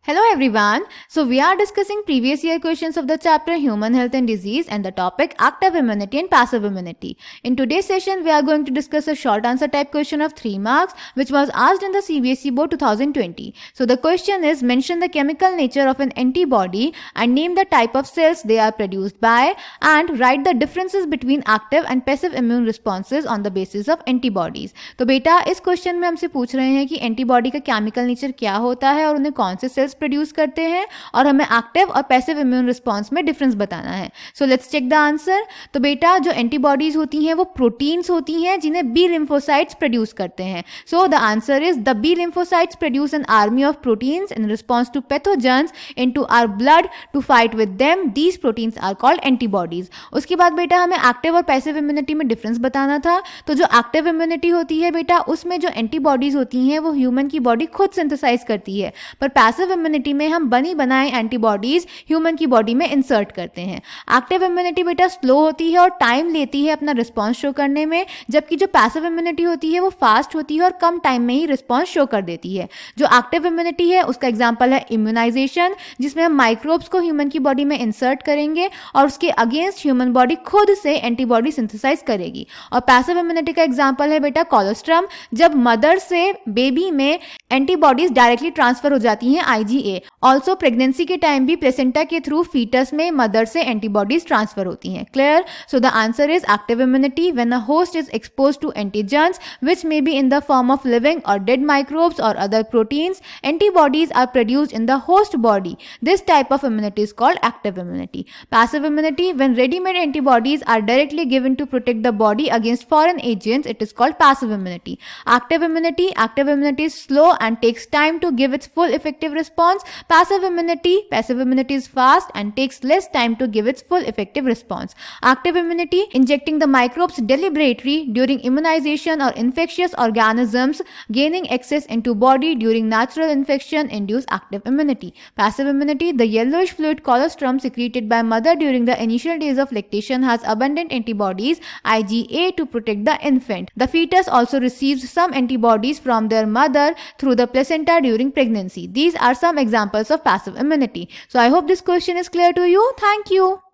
Hello everyone. So we are discussing previous year questions of the chapter Human Health and Disease and the topic Active Immunity and Passive Immunity. In today's session we are going to discuss a short answer type question of 3 marks which was asked in the CBSE board 2020. So the question is, mention the chemical nature of an antibody and name the type of cells they are produced by and write the differences between active and passive immune responses on the basis of antibodies. तो बेटा इस question में हमसे पूछ रहे हैं कि antibody का केमिकल नेचर क्या होता है और उन्हें कौन से सेल्स प्रोड्यूस करते हैं और हमें एक्टिव और पैसिव इम्यून रिस्पांस में डिफरेंस बताना है. So let's check the answer. तो बेटा जो एंटीबॉडीज होती हैं वो प्रोटीन्स होती हैं जिन्हें बी लिम्फोसाइट्स प्रोड्यूस करते हैं. So the answer is the B lymphocytes produce an army of proteins in response to pathogens into our blood to fight with them. These proteins are called antibodies. उसके बाद बेटा हमें active और passive immunity में difference बताना था. तो जो एक्टिव इम्यूनिटी होती है बेटा उसमें जो एंटीबॉडीज होती हैं वो ह्यूमन की बॉडी खुद सिंथेसाइज करती है, पर पैसिव इम्यूनिटी में हम बनी बनाए एंटीबॉडीज ह्यूमन की बॉडी में इंसर्ट करते हैं. एक्टिव इम्यूनिटी बेटा स्लो होती है और टाइम लेती है अपना रिस्पॉन्स शो करने में, जबकि जो पैसिव इम्यूनिटी होती है वो फास्ट होती है और कम टाइम में ही रिस्पॉन्स शो कर देती है. जो एक्टिव इम्यूनिटी है उसका एग्जाम्पल है इम्यूनाइजेशन, जिसमें हम माइक्रोब्स को ह्यूमन की बॉडी में इंसर्ट करेंगे और उसके अगेंस्ट ह्यूमन बॉडी खुद से एंटीबॉडी सिंथेसाइज करेगी. और पैसिव इम्यूनिटी का एग्जाम्पल है बेटा कोलोस्ट्रम, जब मदर से बेबी में एंटीबॉडीज डायरेक्टली ट्रांसफर हो जाती हैं IgA. ऑल्सो प्रेगनेंसी के टाइम भी प्लेसेंटा के थ्रू फीटस में मदर से एंटीबॉडीज ट्रांसफर होती हैं. Clear? So the answer is active immunity when a host is exposed to antigens which may be in the form of living or dead microbes or other proteins. Antibodies are produced in the host body. This type of immunity is called active immunity. Passive immunity, when ready-made antibodies are directly given to protect the body against foreign agents, it is called passive immunity. Active immunity is slow and takes time to give its full effective response. Passive immunity is fast and takes less time to give its full effective response. Active immunity, injecting the microbes deliberately during immunization or infectious organisms gaining access into body during natural infection induce active immunity. Passive immunity, the yellowish fluid colostrum secreted by mother during the initial days of lactation has abundant antibodies IgA to protect the infant. The fetus also receives some antibodies from their mother through the placenta during pregnancy. These are some examples of passive immunity. So I hope this question is clear to you. Thank you.